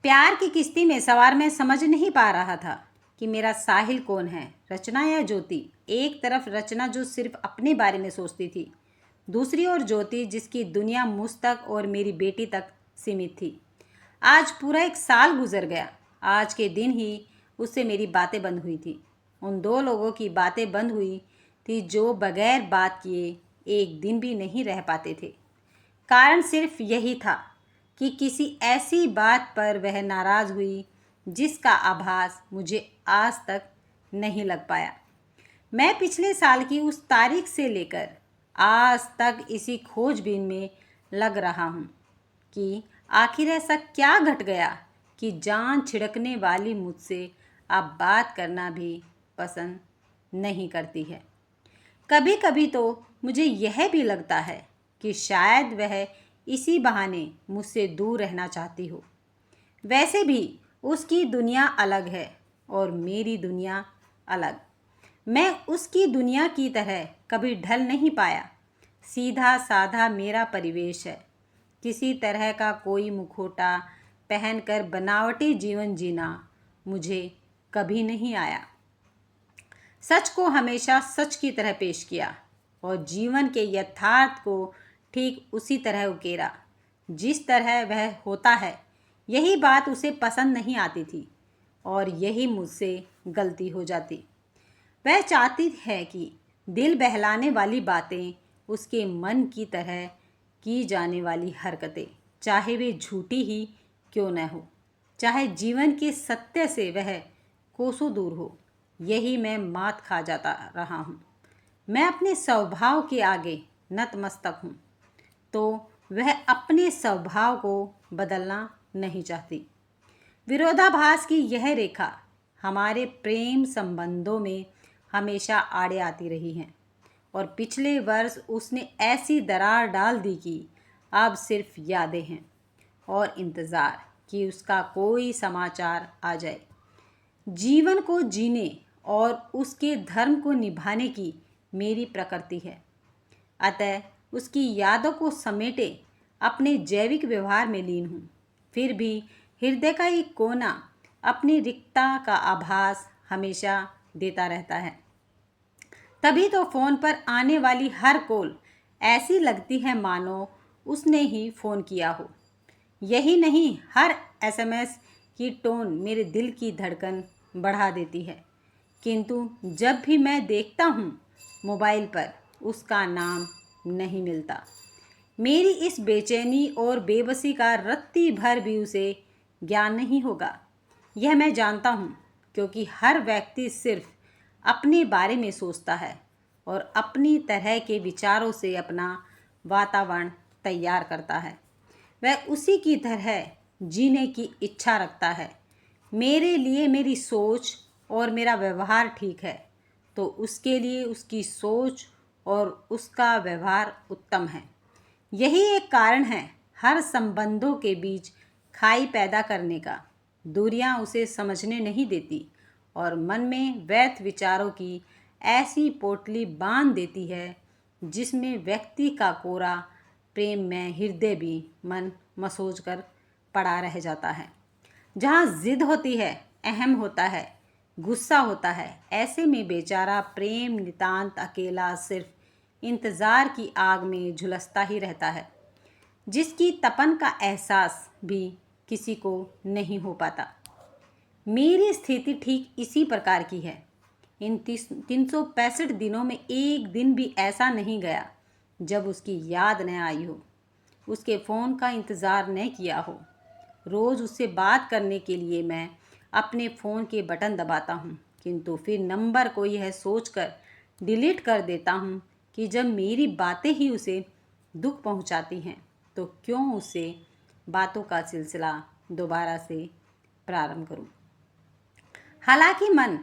प्यार की किश्ती में सवार मैं समझ नहीं पा रहा था कि मेरा साहिल कौन है, रचना या ज्योति। एक तरफ रचना जो सिर्फ अपने बारे में सोचती थी, दूसरी ओर ज्योति जिसकी दुनिया मुझ तक और मेरी बेटी तक सीमित थी। आज पूरा 1 साल गुजर गया। आज के दिन ही उससे मेरी बातें बंद हुई थी। उन दो लोगों की बातें बंद हुई थी जो बगैर बात किए एक दिन भी नहीं रह पाते थे। कारण सिर्फ यही था कि किसी ऐसी बात पर वह नाराज़ हुई जिसका आभास मुझे आज तक नहीं लग पाया। मैं पिछले साल की उस तारीख से लेकर आज तक इसी खोजबीन में लग रहा हूँ कि आखिर ऐसा क्या घट गया कि जान छिड़कने वाली मुझसे अब बात करना भी पसंद नहीं करती है। कभी कभी तो मुझे यह भी लगता है कि शायद वह इसी बहाने मुझसे दूर रहना चाहती हो। वैसे भी उसकी दुनिया अलग है और मेरी दुनिया अलग। मैं उसकी दुनिया की तरह कभी ढल नहीं पाया। सीधा साधा मेरा परिवेश है। किसी तरह का कोई मुखौटा पहनकर बनावटी जीवन जीना मुझे कभी नहीं आया। सच को हमेशा सच की तरह पेश किया और जीवन के यथार्थ को ठीक उसी तरह उकेरा जिस तरह वह होता है। यही बात उसे पसंद नहीं आती थी और यही मुझसे गलती हो जाती। वह चाहती है कि दिल बहलाने वाली बातें, उसके मन की तरह की जाने वाली हरकतें, चाहे वे झूठी ही क्यों न हो, चाहे जीवन के सत्य से वह कोसों दूर हो, यही मैं मात खा जाता रहा हूँ। मैं अपने स्वभाव के आगे नतमस्तक हूँ, तो वह अपने स्वभाव को बदलना नहीं चाहती। विरोधाभास की यह रेखा हमारे प्रेम संबंधों में हमेशा आड़े आती रही है और पिछले वर्ष उसने ऐसी दरार डाल दी कि अब सिर्फ यादें हैं और इंतज़ार कि उसका कोई समाचार आ जाए। जीवन को जीने और उसके धर्म को निभाने की मेरी प्रकृति है, अतः उसकी यादों को समेटे अपने जैविक व्यवहार में लीन हूँ। फिर भी हृदय का एक कोना अपनी रिक्तता का आभास हमेशा देता रहता है। तभी तो फ़ोन पर आने वाली हर कॉल ऐसी लगती है मानो उसने ही फ़ोन किया हो। यही नहीं, हर एसएमएस की टोन मेरे दिल की धड़कन बढ़ा देती है। किंतु जब भी मैं देखता हूँ मोबाइल पर उसका नाम नहीं मिलता। मेरी इस बेचैनी और बेबसी का रत्ती भर भी उसे ज्ञान नहीं होगा। यह मैं जानता हूँ, क्योंकि हर व्यक्ति सिर्फ अपने बारे में सोचता है और अपनी तरह के विचारों से अपना वातावरण तैयार करता है। वह उसी की तरह जीने की इच्छा रखता है। मेरे लिए मेरी सोच और मेरा व्यवहार ठीक है, तो उसके लिए उसकी सोच और उसका व्यवहार उत्तम है। यही एक कारण है हर संबंधों के बीच खाई पैदा करने का। दूरियां उसे समझने नहीं देती और मन में व्यर्थ विचारों की ऐसी पोटली बांध देती है जिसमें व्यक्ति का कोरा प्रेम में हृदय भी मन मसोज कर पड़ा रह जाता है। जहाँ जिद होती है, अहम होता है, गुस्सा होता है, ऐसे में बेचारा प्रेम नितांत अकेला सिर्फ इंतज़ार की आग में झुलसता ही रहता है, जिसकी तपन का एहसास भी किसी को नहीं हो पाता। मेरी स्थिति ठीक इसी प्रकार की है। इन 365 दिनों में एक दिन भी ऐसा नहीं गया जब उसकी याद न आई हो, उसके फ़ोन का इंतज़ार न किया हो। रोज़ उससे बात करने के लिए मैं अपने फ़ोन के बटन दबाता हूँ, किंतु फिर नंबर को यह सोचकर डिलीट कर देता हूँ कि जब मेरी बातें ही उसे दुख पहुँचाती हैं, तो क्यों उससे बातों का सिलसिला दोबारा से प्रारंभ करूँ। हालांकि मन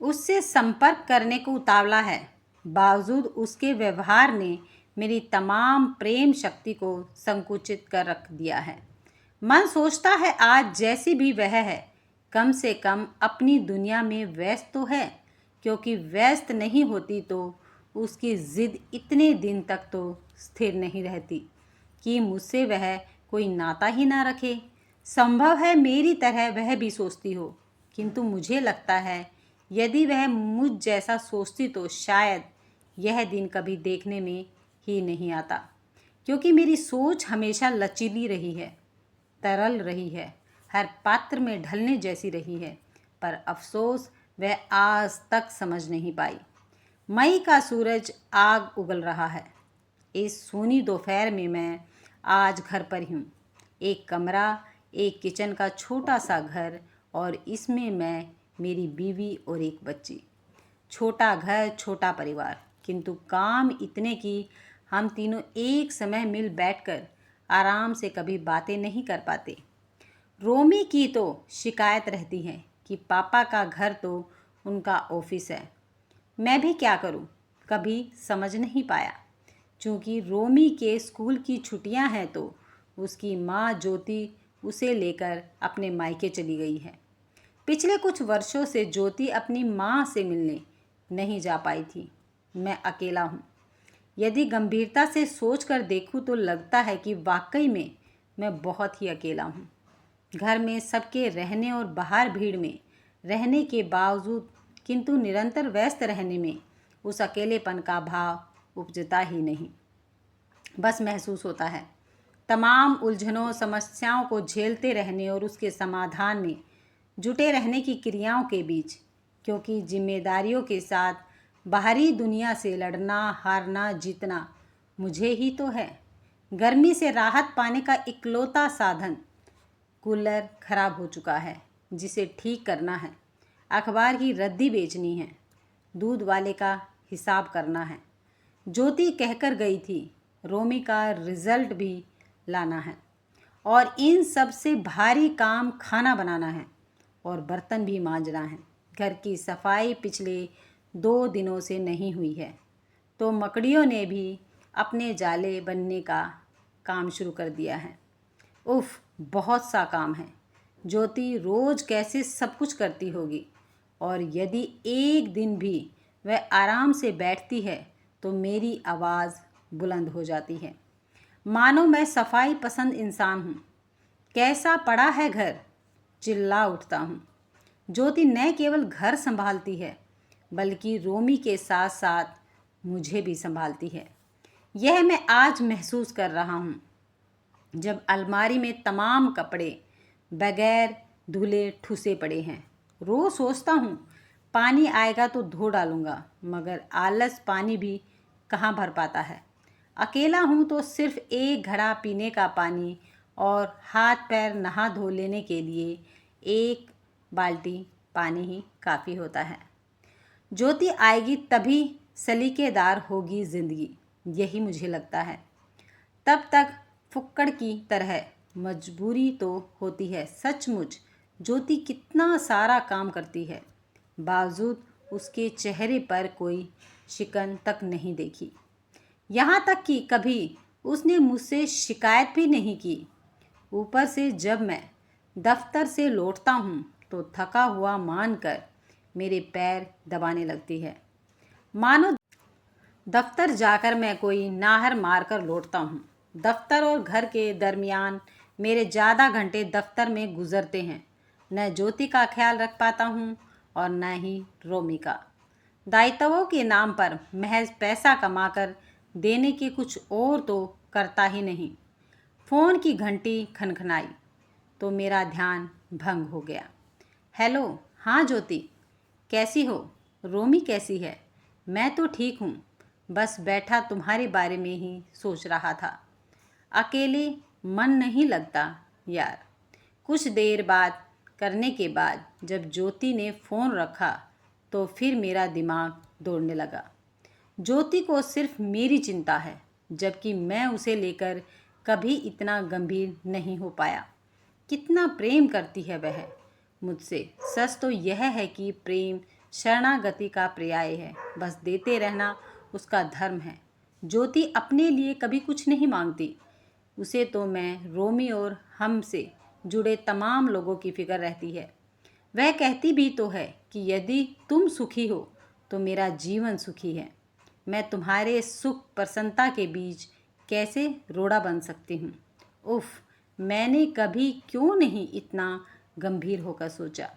उससे संपर्क करने को उतावला है, बावजूद उसके व्यवहार ने मेरी तमाम प्रेम शक्ति को संकुचित कर रख दिया है। मन सोचता है आज जैसी भी वह है, कम से कम अपनी दुनिया में व्यस्त तो है, क्योंकि व्यस्त नहीं होती तो उसकी ज़िद इतने दिन तक तो स्थिर नहीं रहती कि मुझसे वह कोई नाता ही ना रखे। संभव है मेरी तरह वह भी सोचती हो, किंतु मुझे लगता है यदि वह मुझ जैसा सोचती तो शायद यह दिन कभी देखने में ही नहीं आता, क्योंकि मेरी सोच हमेशा लचीली रही है, तरल रही है, हर पात्र में ढलने जैसी रही है। पर अफसोस वह आज तक समझ नहीं पाई। मई का सूरज आग उगल रहा है। इस सूनी दोपहर में मैं आज घर पर हूँ। एक कमरा, एक किचन का छोटा सा घर, और इसमें मैं, मेरी बीवी और एक बच्ची। छोटा घर, छोटा परिवार, किंतु काम इतने कि हम तीनों एक समय मिल बैठकर आराम से कभी बातें नहीं कर पाते। रोमी की तो शिकायत रहती है कि पापा का घर तो उनका ऑफिस है। मैं भी क्या करूं, कभी समझ नहीं पाया। चूँकि रोमी के स्कूल की छुट्टियां हैं तो उसकी माँ ज्योति उसे लेकर अपने मायके चली गई है। पिछले कुछ वर्षों से ज्योति अपनी माँ से मिलने नहीं जा पाई थी। मैं अकेला हूँ। यदि गंभीरता से सोच कर देखूँ तो लगता है कि वाकई में मैं बहुत ही अकेला हूँ। घर में सबके रहने और बाहर भीड़ में रहने के बावजूद, किंतु निरंतर व्यस्त रहने में उस अकेलेपन का भाव उपजता ही नहीं, बस महसूस होता है। तमाम उलझनों, समस्याओं को झेलते रहने और उसके समाधान में जुटे रहने की क्रियाओं के बीच, क्योंकि जिम्मेदारियों के साथ बाहरी दुनिया से लड़ना, हारना, जीतना मुझे ही तो है। गर्मी से राहत पाने का इकलौता साधन कूलर खराब हो चुका है, जिसे ठीक करना है। अखबार की रद्दी बेचनी है, दूध वाले का हिसाब करना है। ज्योति कहकर गई थी रोमी का रिजल्ट भी लाना है, और इन सब से भारी काम खाना बनाना है और बर्तन भी मांजना है। घर की सफाई पिछले 2 दिनों से नहीं हुई है, तो मकड़ियों ने भी अपने जाले बनने का काम शुरू कर दिया है। उफ, बहुत सा काम है। ज्योति रोज़ कैसे सब कुछ करती होगी, और यदि एक दिन भी वह आराम से बैठती है तो मेरी आवाज़ बुलंद हो जाती है, मानो मैं सफाई पसंद इंसान हूँ। कैसा पड़ा है घर, चिल्ला उठता हूँ। ज्योति न केवल घर संभालती है, बल्कि रोमी के साथ साथ मुझे भी संभालती है। यह मैं आज महसूस कर रहा हूँ, जब अलमारी में तमाम कपड़े बगैर धुले ठुसे पड़े हैं। रोज़ सोचता हूँ पानी आएगा तो धो डालूँगा, मगर आलस पानी भी कहाँ भर पाता है। अकेला हूँ तो सिर्फ एक घड़ा पीने का पानी और हाथ पैर नहा धो लेने के लिए एक बाल्टी पानी ही काफ़ी होता है। ज्योति आएगी तभी सलीकेदार होगी ज़िंदगी, यही मुझे लगता है। तब तक फुक्कड़ की तरह मजबूरी तो होती है। सचमुच ज्योति कितना सारा काम करती है, बावजूद उसके चेहरे पर कोई शिकन तक नहीं देखी। यहाँ तक कि कभी उसने मुझसे शिकायत भी नहीं की। ऊपर से जब मैं दफ्तर से लौटता हूँ तो थका हुआ मानकर मेरे पैर दबाने लगती है, मानो दफ्तर जाकर मैं कोई नाहर मारकर लौटता हूँ। दफ्तर और घर के दरमियान मेरे ज़्यादा घंटे दफ्तर में गुजरते हैं। न ज्योति का ख्याल रख पाता हूँ और न ही रोमी का। दायित्वों के नाम पर महज पैसा कमाकर देने के कुछ और तो करता ही नहीं। फ़ोन की घंटी खनखनाई तो मेरा ध्यान भंग हो गया। हेलो, हाँ ज्योति, कैसी हो? रोमी कैसी है? मैं तो ठीक हूँ, बस बैठा तुम्हारे बारे में ही सोच रहा था। अकेले मन नहीं लगता यार। कुछ देर बात करने के बाद जब ज्योति ने फ़ोन रखा तो फिर मेरा दिमाग दौड़ने लगा। ज्योति को सिर्फ मेरी चिंता है, जबकि मैं उसे लेकर कभी इतना गंभीर नहीं हो पाया। कितना प्रेम करती है वह मुझसे। सच तो यह है कि प्रेम शरणागति का पर्याय है, बस देते रहना उसका धर्म है। ज्योति अपने लिए कभी कुछ नहीं मांगती। उसे तो मैं, रोमी और हमसे जुड़े तमाम लोगों की फिक्र रहती है। वह कहती भी तो है कि यदि तुम सुखी हो तो मेरा जीवन सुखी है। मैं तुम्हारे सुख प्रसन्नता के बीच कैसे रोड़ा बन सकती हूँ। उफ, मैंने कभी क्यों नहीं इतना गंभीर होकर सोचा।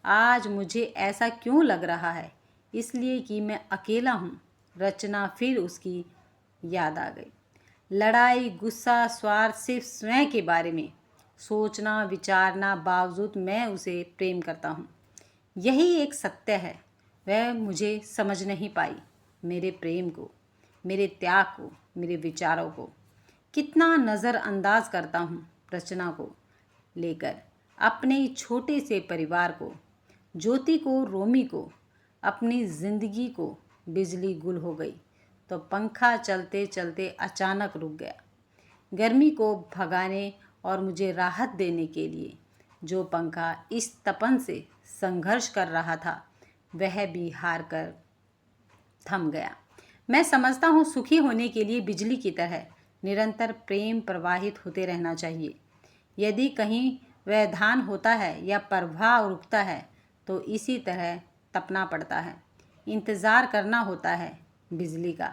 आज मुझे ऐसा क्यों लग रहा है? इसलिए कि मैं अकेला हूँ। रचना फिर उसकी याद आ गई। लड़ाई, गुस्सा, स्वार्थ, सिर्फ स्वयं के बारे में सोचना विचारना, बावजूद मैं उसे प्रेम करता हूँ। यही एक सत्य है। वह मुझे समझ नहीं पाई, मेरे प्रेम को, मेरे त्याग को, मेरे विचारों को। कितना नज़रअंदाज करता हूँ रचना को लेकर, अपने छोटे से परिवार को, ज्योति को, रोमी को, अपनी ज़िंदगी को। बिजली गुल हो गई तो पंखा चलते चलते अचानक रुक गया। गर्मी को भगाने और मुझे राहत देने के लिए जो पंखा इस तपन से संघर्ष कर रहा था, वह भी हार कर थम गया। मैं समझता हूँ सुखी होने के लिए बिजली की तरह निरंतर प्रेम प्रवाहित होते रहना चाहिए। यदि कहीं व्यवधान होता है या प्रवाह रुकता है तो इसी तरह तपना पड़ता है, इंतज़ार करना होता है बिजली का।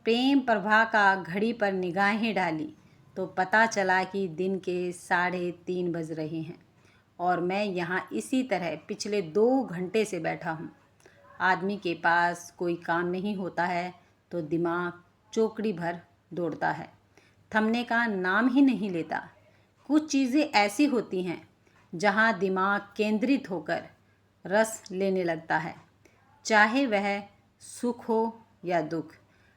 प्रेम प्रवाह का घड़ी पर निगाहें डाली तो पता चला कि दिन के 3:30 बज रहे हैं और मैं यहाँ इसी तरह पिछले 2 घंटे से बैठा हूँ। आदमी के पास कोई काम नहीं होता है तो दिमाग चौकड़ी भर दौड़ता है, थमने का नाम ही नहीं लेता। कुछ चीज़ें ऐसी होती हैं जहाँ दिमाग केंद्रित होकर रस लेने लगता है, चाहे वह सुख हो या दुख।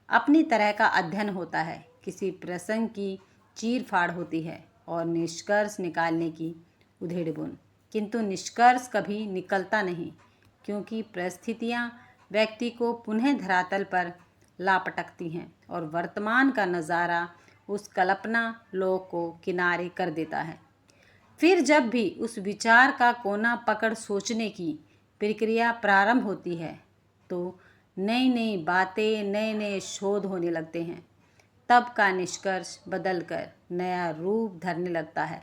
अपनी तरह का अध्ययन होता है, किसी प्रसंग की चीर फाड़ होती है और निष्कर्ष निकालने की उधेड़-बुन। किंतु निष्कर्ष कभी निकलता नहीं, क्योंकि परिस्थितियाँ व्यक्ति को पुनः धरातल पर ला पटकती हैं और वर्तमान का नज़ारा उस कल्पना लोक को किनारे कर देता है। फिर जब भी उस विचार का कोना पकड़ सोचने की प्रक्रिया प्रारंभ होती है तो नई नई बातें, नए नए शोध होने लगते हैं। तब का निष्कर्ष बदलकर नया रूप धरने लगता है।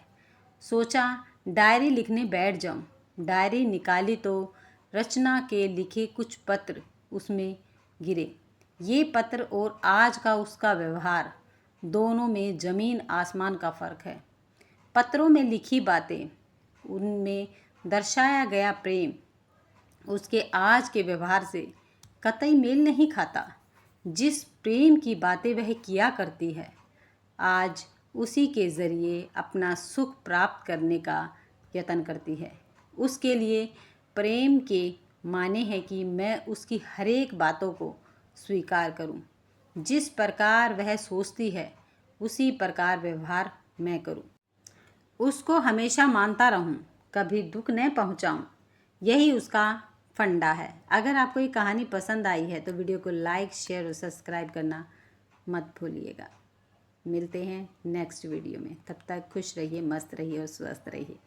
सोचा डायरी लिखने बैठ जाऊं। डायरी निकाली तो रचना के लिखे कुछ पत्र उसमें गिरे। ये पत्र और आज का उसका व्यवहार, दोनों में ज़मीन आसमान का फ़र्क है। पत्रों में लिखी बातें, उनमें दर्शाया गया प्रेम उसके आज के व्यवहार से कतई मेल नहीं खाता। जिस प्रेम की बातें वह किया करती है, आज उसी के ज़रिए अपना सुख प्राप्त करने का यत्न करती है। उसके लिए प्रेम के माने हैं कि मैं उसकी हर एक बातों को स्वीकार करूं। जिस प्रकार वह सोचती है उसी प्रकार व्यवहार मैं करूं। उसको हमेशा मानता रहूं, कभी दुख न पहुंचाऊं। यही उसका फंडा है। अगर आपको ये कहानी पसंद आई है तो वीडियो को लाइक, शेयर और सब्सक्राइब करना मत भूलिएगा। मिलते हैं नेक्स्ट वीडियो में। तब तक खुश रहिए, मस्त रहिए और स्वस्थ रहिए।